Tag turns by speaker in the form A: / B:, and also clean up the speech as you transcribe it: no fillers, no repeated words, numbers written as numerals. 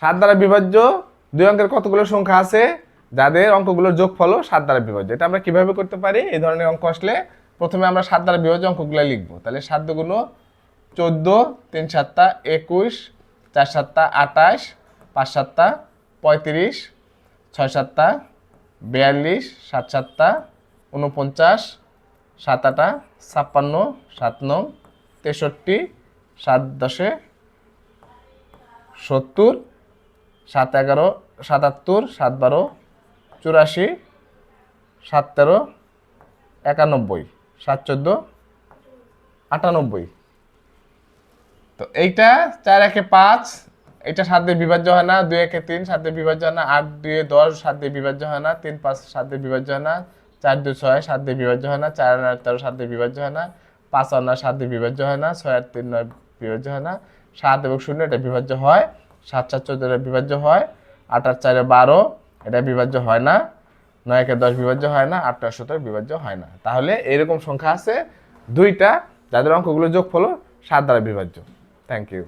A: 7 দ্বারা বিভাজ্য 2 অঙ্কের কতগুলো সংখ্যা আছে যাদের অঙ্কগুলোর যোগফলও 7 দ্বারা বিভাজ্য? এটা আমরা কিভাবে করতে পারি? এই ধরনের অঙ্ক আসলে প্রথমে আমরা 7 দ্বারা বিভাজ্য অঙ্কগুলো লিখব। তাহলে 7 দুগুণ 14, 3 7 21, 4 7 28, 5 7 35, 6 7 42, 7 7 49, 7 8 56, 7 9 63, 7 10 70, 7 11 77, 7 12 84, 7 13 91, 7 14 98। তো এইটা 4 1 5, এটা 7 দিয়ে বিভাজ্য হয় না, 2 1 3 7 দিয়ে বিভাজ্য হয় না, 8 2 10 7 দিয়ে বিভাজ্য হয় না, 3 5 7 দিয়ে বিভাজ্য হয় না, 4 2 6 7 দিয়ে বিভাজ্য হয় না, 4 9 13 7 দিয়ে বিভাজ্য হয় না, 5 9 7 দিয়ে বিভাজ্য হয় না, 6 8 3 9 বিভাজ্য হয় না, 7 এবং 0 এটা বিভাজ্য হয়, 7 7 14 এটা বিভাজ্য হয়, 8 8 4 12 এটা বিভাজ্য হয় না, 9 1 10 বিভাজ্য হয় না, 8 9 17 বিভাজ্য হয় না। তাহলে এরকম সংখ্যা আছে দুইটা যাদের অঙ্কগুলো যোগফল 7 দ্বারা বিভাজ্য। Thank you.